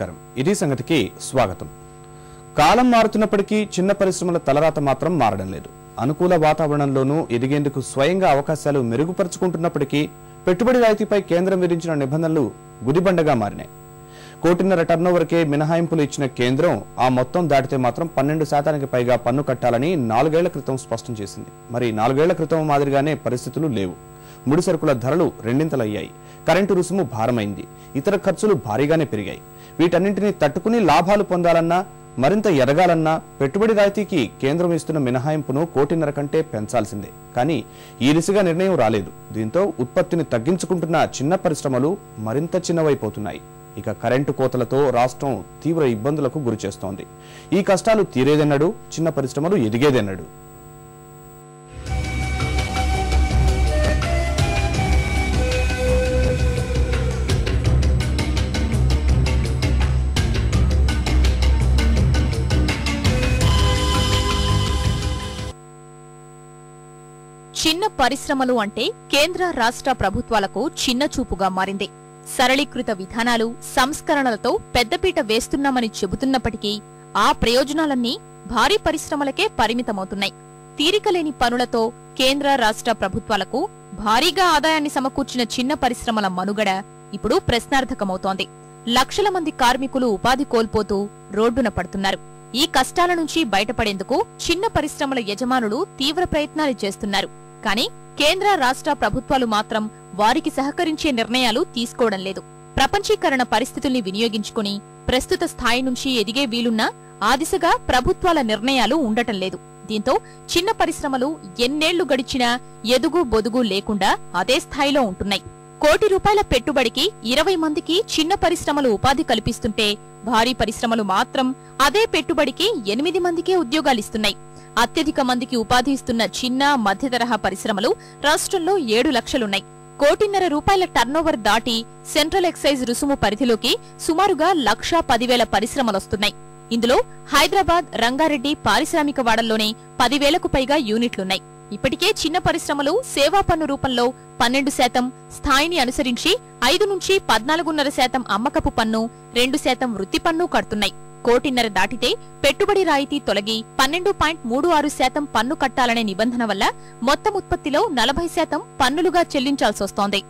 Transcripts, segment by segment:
నమస్కారం. ఇది సంగతికి స్వాగతం. కాలం మారుతున్నప్పటికీ చిన్న పరిశ్రమల తలరాత మాత్రం మారడం లేదు. అనుకూల వాతావరణంలోనూ ఎదిగేందుకు స్వయంగా అవకాశాలు మెరుగుపరుచుకుంటున్నప్పటికీ పెట్టుబడి రాయితీపై కేంద్రం విధించిన నిబంధనలు గుదిబండగా మారినాయి. 1.5 కోటి టర్నోవర్కే మినహాయింపులు ఇచ్చిన కేంద్రం ఆ మొత్తం దాటితే మాత్రం 12% పైగా పన్ను కట్టాలని 4 ఏళ్ల క్రితం స్పష్టం చేసింది. మరి 4 ఏళ్ల క్రితం మాదిరిగానే పరిస్థితులు లేవు. ముడి సరుకుల ధరలు రెండింతలయ్యాయి. కరెంటు రుసుము భారమైంది. ఇతర ఖర్చులు భారీగానే పెరిగాయి. వీటన్నింటినీ తట్టుకుని లాభాలు పొందాలన్నా, మరింత ఎదగాలన్నా పెట్టుబడి రాయితీకి కేంద్రం ఇస్తున్న మినహాయింపును 1.5 కోటి కంటే పెంచాల్సిందే. కానీ ఈ దిశగా నిర్ణయం రాలేదు. దీంతో ఉత్పత్తిని తగ్గించుకుంటున్న చిన్న పరిశ్రమలు మరింత చిన్నవైపోతున్నాయి. ఇక కరెంటు కోతలతో రాష్ట్రం తీవ్ర ఇబ్బందులకు గురిచేస్తోంది. ఈ కష్టాలు తీరేదెన్నడు, చిన్న పరిశ్రమలు ఎదిగేదెన్నడు? చిన్న పరిశ్రమలు అంటే కేంద్ర రాష్ట్ర ప్రభుత్వాలకు చిన్న చూపుగా మారింది. సరళీకృత విధానాలు, సంస్కరణలతో పెద్దపీట వేస్తున్నామని చెబుతున్నప్పటికీ ఆ ప్రయోజనాలన్నీ భారీ పరిశ్రమలకే పరిమితమవుతున్నాయి. తీరికలేని పనులతో కేంద్ర రాష్ట్ర ప్రభుత్వాలకు భారీగా ఆదాయాన్ని సమకూర్చిన చిన్న పరిశ్రమల మనుగడ ఇప్పుడు ప్రశ్నార్థకమవుతోంది. లక్షల మంది కార్మికులు ఉపాధి కోల్పోతూ రోడ్డున పడుతున్నారు. ఈ కష్టాల నుంచి బయటపడేందుకు చిన్న పరిశ్రమల యజమానులు తీవ్ర ప్రయత్నాలు చేస్తున్నారు. కానీ కేంద్ర రాష్ట్ర ప్రభుత్వాలు మాత్రం వారికి సహకరించే నిర్ణయాలు తీసుకోవడం లేదు. ప్రపంచీకరణ పరిస్థితుల్ని వినియోగించుకుని ప్రస్తుత స్థాయి నుంచి ఎదిగే వీలున్నా ఆ దిశగా ప్రభుత్వాల నిర్ణయాలు ఉండటం లేదు. దీంతో చిన్న పరిశ్రమలు ఎన్నేళ్లు గడిచినా ఎదుగు బొదుగు లేకుండా అదే స్థాయిలో ఉంటున్నాయి. ₹1 కోటి పెట్టుబడికి 20 మందికి చిన్న పరిశ్రమలు ఉపాధి కల్పిస్తుంటే భారీ పరిశ్రమలు మాత్రం అదే పెట్టుబడికి 8 మందికే ఉద్యోగాలిస్తున్నాయి. అత్యధిక మందికి ఉపాధి ఇస్తున్న చిన్న మధ్య తరహా పరిశ్రమలు రాష్ట్రంలో 7 లక్షలున్నాయి. ₹1.5 కోటి టర్నోవర్ దాటి సెంట్రల్ ఎక్సైజ్ రుసుము పరిధిలోకి సుమారుగా 1,10,000 పరిశ్రమలొస్తున్నాయి. ఇందులో హైదరాబాద్, రంగారెడ్డి పారిశ్రామిక వాడల్లోనే 10,000కు పైగా యూనిట్లున్నాయి. ఇప్పటికే చిన్న పరిశ్రమలు సేవా పన్ను రూపంలో 12% స్థాయిని అనుసరించి 5 నుంచి 14.5% అమ్మకపు పన్ను, 2% వృత్తి పన్ను కడుతున్నాయి. ₹1.5 కోటి దాటితే పెట్టుబడి రాయితీ తొలగి 12.36% పన్ను కట్టాలనే నిబంధన వల్ల మొత్తం ఉత్పత్తిలో 40% పన్నులుగా చెల్లించాల్సొస్తోంది.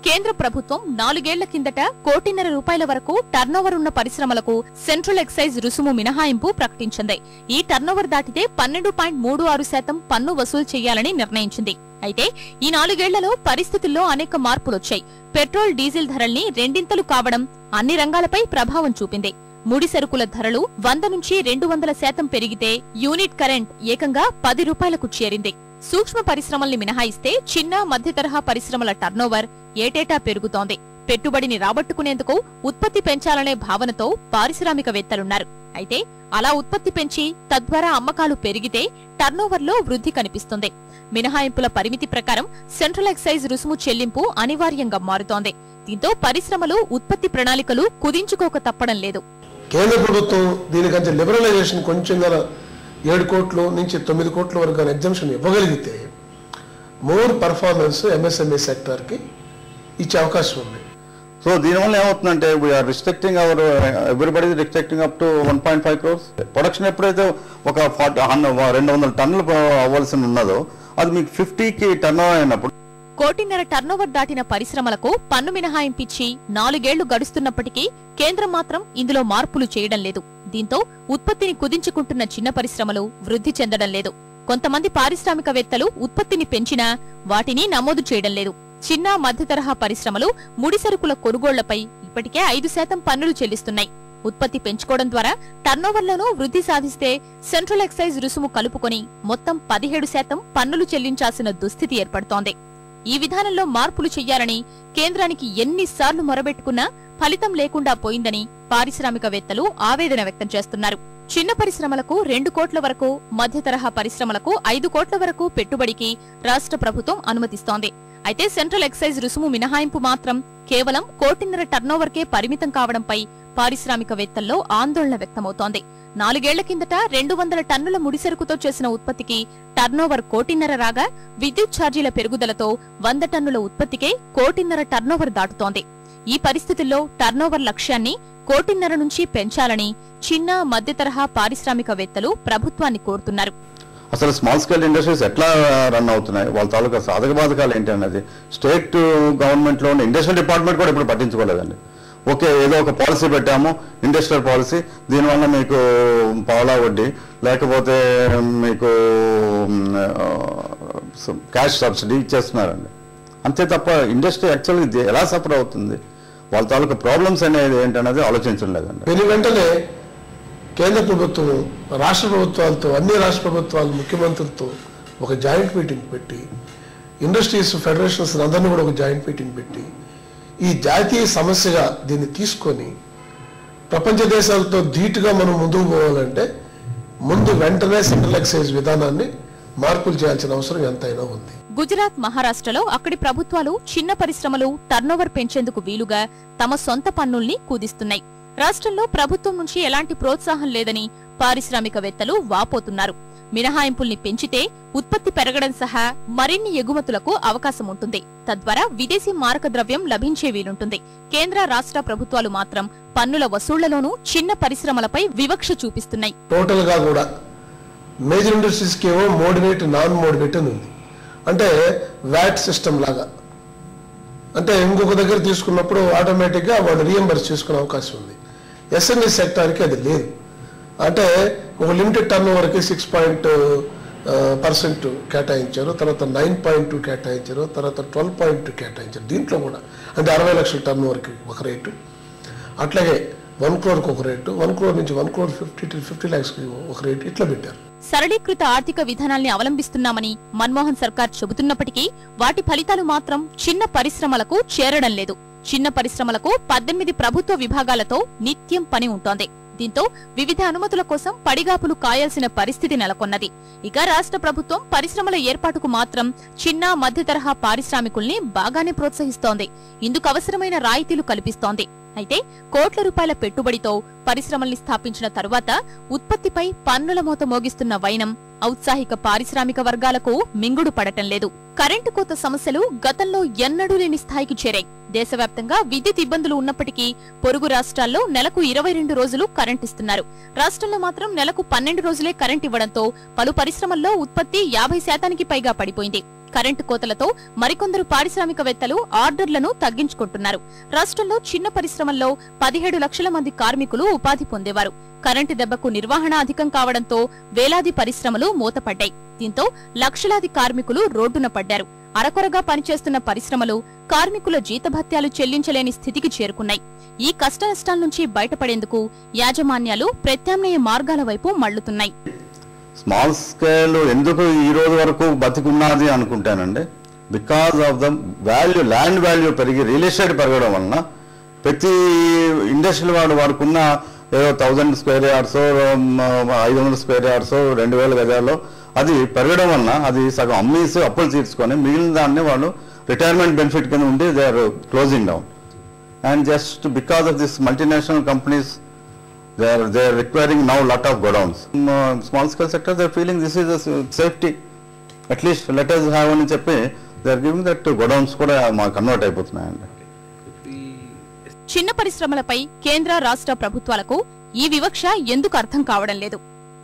కేంద్ర ప్రభుత్వం 4 ఏళ్ల కిందట ₹1.5 కోటి వరకు టర్నోవర్ ఉన్న పరిశ్రమలకు సెంట్రల్ ఎక్సైజ్ రుసుము మినహాయింపు ప్రకటించింది. ఈ టర్నోవర్ దాటితే 12.36% పన్ను వసూలు చేయాలని నిర్ణయించింది. అయితే ఈ 4 ఏళ్లలో పరిస్థితుల్లో అనేక మార్పులొచ్చాయి. పెట్రోల్, డీజిల్ ధరల్ని రెండింతలు కావడం అన్ని రంగాలపై ప్రభావం చూపింది. ముడి సరుకుల ధరలు 100 నుంచి 200% పెరిగితే యూనిట్ కరెంట్ ఏకంగా ₹10కు చేరింది. సూక్ష్మ పరిశ్రమల్ని మినహాయిస్తే చిన్న మధ్య తరహా పరిశ్రమల టర్నోవర్ ఏటేటా పెరుగుతోంది. పెట్టుబడిని రాబట్టుకునేందుకు ఉత్పత్తి పెంచాలనే భావనతో పారిశ్రామికవేత్తలున్నారు. అయితే అలా ఉత్పత్తి పెంచి తద్వారా అమ్మకాలు పెరిగితే టర్నోవర్లో వృద్ధి కనిపిస్తుంది. మినహాయింపుల పరిమితి ప్రకారం సెంట్రల్ ఎక్సైజ్ రుసుము చెల్లింపు అనివార్యంగా మారుతోంది. దీంతో పరిశ్రమలు ఉత్పత్తి ప్రణాళికలు కుదించుకోక తప్పడం లేదు. కేంద్ర ప్రభుత్వం దీనికంటే లిబరలైజేషన్ కొంచెం 7 కోట్ల నుంచి 9 కోట్ల వరకు ఎగ్జంప్షన్ ఇవ్వగలిగితే మోర్ పర్ఫార్మెన్స్ ఎంఎస్ఎంఈ సెక్టర్ కి ఇచ్చే అవకాశం ఉంది. సో దీనివల్ల ఏమవుతుందంటే we are restricting our everybody restricting up to 1.5 crores. Production ఎప్పుడైతే ఒక 200 టన్నులు అవ్వాల్సి ఉన్నదో అది మీకు 50కి టర్న్ అయినప్పుడు ₹1.5 కోటి టర్నోవర్ దాటిన పరిశ్రమలకు పన్ను మినహాయింపిచ్చి 4 ఏళ్లు గడుస్తున్నప్పటికీ కేంద్రం మాత్రం ఇందులో మార్పులు చేయడం లేదు. దీంతో ఉత్పత్తిని కుదించుకుంటున్న చిన్న పరిశ్రమలు వృద్ధి చెందడం లేదు. కొంతమంది పారిశ్రామికవేత్తలు ఉత్పత్తిని పెంచినా వాటిని నమోదు చేయడం లేదు. చిన్న మధ్య తరహా పరిశ్రమలు ముడి సరుకుల కొనుగోళ్లపై ఇప్పటికే 5% పన్నులు చెల్లిస్తున్నాయి. ఉత్పత్తి పెంచుకోవడం ద్వారా టర్నోవర్లోనూ వృద్ధి సాధిస్తే సెంట్రల్ ఎక్సైజ్ రుసుము కలుపుకొని మొత్తం 17% పన్నులు చెల్లించాల్సిన దుస్థితి ఏర్పడుతోంది. ఈ విధానంలో మార్పులు చెయ్యాలని కేంద్రానికి ఎన్నిసార్లు మొరబెట్టుకున్నా ఫలితం లేకుండా పోయిందని పారిశ్రామికవేత్తలు ఆవేదన వ్యక్తం చేస్తున్నారు. చిన్న పరిశ్రమలకు 2 కోట్ల వరకు, మధ్య తరహా పరిశ్రమలకు 5 కోట్ల వరకు పెట్టుబడికి రాష్ట్ర ప్రభుత్వం అనుమతిస్తోంది. అయితే సెంట్రల్ ఎక్సైజ్ రుసుము మినహాయింపు మాత్రం కేవలం 1.5 కోట్ల టర్నోవర్కే పరిమితం కావడంపై పారిశ్రామికవేత్తల్లో ఆందోళన వ్యక్తమవుతోంది. 4 ఏళ్ల కిందట 200 టన్నుల ముడిసరుకుతో చేసిన ఉత్పత్తికి టర్నోవర్ 1.5 కోటి రాగా, విద్యుత్ ఛార్జీల పెరుగుదలతో 100 టన్నుల ఉత్పత్తికే 1.5 కోటి టర్నోవర్ దాటుతోంది. ఈ పరిస్థితుల్లో టర్నోవర్ లక్ష్యాన్ని 1.5 కోటి నుంచి పెంచాలని చిన్న, మధ్య తరహా పారిశ్రామికవేత్తలు ప్రభుత్వాన్ని కోరుతున్నారు. అసలు స్మాల్ స్కేల్ ఇండస్ట్రీస్ ఎట్లా రన్ అవుతున్నాయి, వాళ్ళ తాలూకా సాధక బాధకాలు ఏంటి అన్నది స్టేట్ గవర్నమెంట్ లో ఇండస్ట్రియల్ డిపార్ట్మెంట్ కూడా ఇప్పుడు పట్టించుకోలేదండి. ఓకే, ఏదో ఒక పాలసీ పెట్టాము, ఇండస్ట్రియల్ పాలసీ, దీనివల్ల మీకు పావలా వడ్డీ లేకపోతే మీకు క్యాష్ సబ్సిడీ ఇచ్చేస్తున్నారండి. అంతే తప్ప ఇండస్ట్రీ యాక్చువల్గా ఎలా సఫర్ అవుతుంది, వాళ్ళ తాలూకా ప్రాబ్లమ్స్ అనేది ఏంటనేది ఆలోచించడం లేదండి. దీని వెంటనే కేంద్ర ప్రభుత్వం, రాష్ట్ర ప్రభుత్వాలతో, అన్ని రాష్ట్ర ప్రభుత్వాలు, ముఖ్యమంత్రులతో ఒక జాయింట్ మీటింగ్ పెట్టి, ఇండస్ట్రీస్ ఫెడరేషన్స్ అందరినీ కూడా ఒక జాయింట్ మీటింగ్ పెట్టి, ఈ జాతీయ సమస్యగా దీన్ని తీసుకొని ప్రపంచ దేశాలతో ధీటుగా మనం ముందుకు పోవాలంటే ముందు వెంటనే సెంట్రల్ ఎక్సైజ్ విధానాన్ని మార్పులు చేయాల్సిన అవసరం ఎంతైనా ఉంది. గుజరాత్, మహారాష్ట్రలో అక్కడి ప్రభుత్వాలు చిన్న పరిశ్రమలు టర్నోవర్ పెంచేందుకు వీలుగా తమ సొంత పన్నుల్ని కుదిస్తున్నాయి. రాష్ట్రంలో ప్రభుత్వం నుంచి ఎలాంటి ప్రోత్సాహం లేదని పారిశ్రామికవేత్తలు వాపోతున్నారు. మినహాయింపుల్ని పెంచితే ఉత్పత్తి పెరగడం సహా మరిన్ని ఎగుమతులకు అవకాశం ఉంటుంది. తద్వారా విదేశీ మారక ద్రవ్యం లభించే వీలుంటుంది. కేంద్ర, రాష్ట్ర ప్రభుత్వాలు మాత్రం పన్నుల వసూళ్లలోనూ చిన్న పరిశ్రమలపై వివక్ష చూపిస్తున్నాయి. టోటల్ గా కూడా మేజర్ ఇండస్ట్రీస్ కి ఏమో మోడిరేట్, నాన్ మోడిరేట్ అని ఉంది. అంటే వ్యాట్ సిస్టమ్ లాగా, అంటే ఇంకొక దగ్గర తీసుకున్నప్పుడు ఆటోమేటిక్ గా వాళ్ళు రీఎంబర్స్ చేసుకునే అవకాశం ఉంది. ఎస్ఎంఈ సెక్టార్కి అది లేదు. అంటే ఒక లిమిటెడ్ టర్న్ ఓవర్కి 6% కేటాయించారు, తర్వాత 9.2 కేటాయించారు, తర్వాత 12.2 కేటాయించారు. దీంట్లో కూడా అంటే 60 లక్షల టర్న్ ఓవర్కి ఒక రేటు, అట్లాగే 1 crore ఒక రేటు, 1 crore నుంచి 1 crore 50 lakhs ఒక రేటు, ఇట్లా పెట్టారు. సరళీకృత ఆర్థిక విధానాల్ని అవలంబిస్తున్నామని మన్మోహన్ సర్కార్ చెబుతున్నప్పటికీ వాటి ఫలితాలు మాత్రం చిన్న పరిశ్రమలకు చేరడం లేదు. చిన్న పరిశ్రమలకు 18 ప్రభుత్వ విభాగాలతో నిత్యం పని ఉంటోంది. దీంతో వివిధ అనుమతుల కోసం పడిగాపులు కాయాల్సిన పరిస్థితి నెలకొన్నది. ఇక రాష్ట్ర ప్రభుత్వం పరిశ్రమల ఏర్పాటుకు మాత్రం చిన్న, మధ్య తరహా పారిశ్రామికుల్ని బాగానే ప్రోత్సహిస్తోంది. ఇందుకు అవసరమైన రాయితీలు కల్పిస్తోంది. అయితే కోట్ల రూపాయల పెట్టుబడితో పరిశ్రమల్ని స్థాపించిన తరువాత ఉత్పత్తిపై పన్నుల మోత మోగిస్తున్న వైనం ఔత్సాహిక పారిశ్రామిక వర్గాలకు మింగుడు పడటం లేదు. కరెంటు కోత సమస్యలు గతంలో ఎన్నడూ లేని స్థాయికి చేరాయి. దేశవ్యాప్తంగా విద్యుత్ ఇబ్బందులు ఉన్నప్పటికీ పొరుగు రాష్ట్రాల్లో నెలకు 22 రోజులు కరెంటిస్తున్నారు. రాష్ట్రంలో మాత్రం నెలకు 12 రోజులే కరెంట్ ఇవ్వడంతో పలు పరిశ్రమల్లో ఉత్పత్తి 50% పైగా పడిపోయింది. కరెంటు కోతలతో మరికొందరు పారిశ్రామికవేత్తలు ఆర్డర్లను తగ్గించుకుంటున్నారు. రాష్ట్రంలో చిన్న పరిశ్రమల్లో 17 లక్షల మంది కార్మికులు ఉపాధి పొందేవారు. కరెంటు దెబ్బకు నిర్వహణ అధికం కావడంతో వేలాది పరిశ్రమలు మూతపడ్డాయి. దీంతో లక్షలాది కార్మికులు రోడ్డున పడ్డారు. అరకొరగా పనిచేస్తున్న పరిశ్రమలు కార్మికుల జీతభత్యాలు చెల్లించలేని స్థితికి చేరుకున్నాయి. ఈ కష్టనష్టాల నుంచి బయటపడేందుకు యాజమాన్యాలు ప్రత్యామ్నాయ మార్గాల వైపు మళ్లుతున్నాయి. స్మాల్ స్కేల్ ఎందుకు ఈ రోజు వరకు బతికున్నది అనుకుంటానండి, because of the value, land value పెరిగి రియల్ ఎస్టేట్ పెరగడం వలన ప్రతి ఇండస్ట్రియల్ వారికి ఉన్న ఏదో 1000 స్క్వేర్ యార్డ్స్, 500 స్క్వేర్ యార్డ్స్, 2000 గజాల్లో అది పెరగడం వలన అది సగం అమ్మేసి అప్పులు తీర్చుకొని మిగిలిన దాన్ని వాళ్ళు రిటైర్మెంట్ బెనిఫిట్ కింద ఉండి they are closing down. And just because of this multinational companies they are requiring now lot of godowns. Small scale sector they are feeling this is a safety, at least let us have అని చెప్పి they are giving that godowns కూడా మా convert అయిపోతున్నాయండి. చిన్న పరిశ్రమలపై కేంద్ర, రాష్ట్ర ప్రభుత్వాలకు ఈ వివక్ష ఎందుకు అర్థం కావడం లేదు.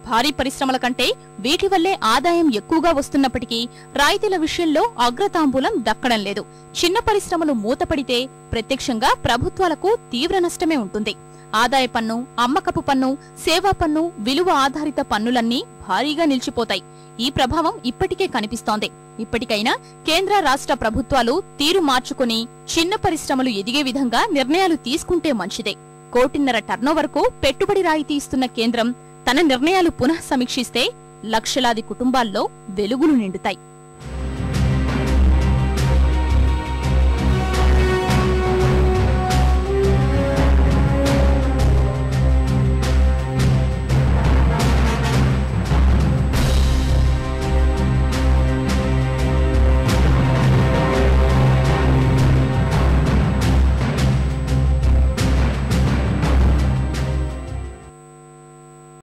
భారీ పరిశ్రమల కంటే వీటి వల్లే ఆదాయం ఎక్కువగా వస్తున్నప్పటికీ రాయితీల విషయంలో అగ్రతాంబూలం దక్కడం లేదు. చిన్న పరిశ్రమలు మూతపడితే ప్రత్యక్షంగా ప్రభుత్వాలకు తీవ్ర నష్టమే ఉంటుంది. ఆదాయ పన్ను, అమ్మకపు పన్ను, సేవా పన్ను, విలువ ఆధారిత పన్నులన్నీ భారీగా నిలిచిపోతాయి. ఈ ప్రభావం ఇప్పటికే కనిపిస్తోంది. ఇప్పటికైనా కేంద్ర, రాష్ట్ర ప్రభుత్వాలు తీరు మార్చుకుని చిన్న పరిశ్రమలు ఎదిగే విధంగా నిర్ణయాలు తీసుకుంటే మంచిదే. 1.5 కోటి టర్నోవర్కు పెట్టుబడి రాయితీ ఇస్తున్న కేంద్రం తన నిర్ణయాలు పునః సమీక్షిస్తే లక్షలాది కుటుంబాల్లో వెలుగులు నిండుతాయి.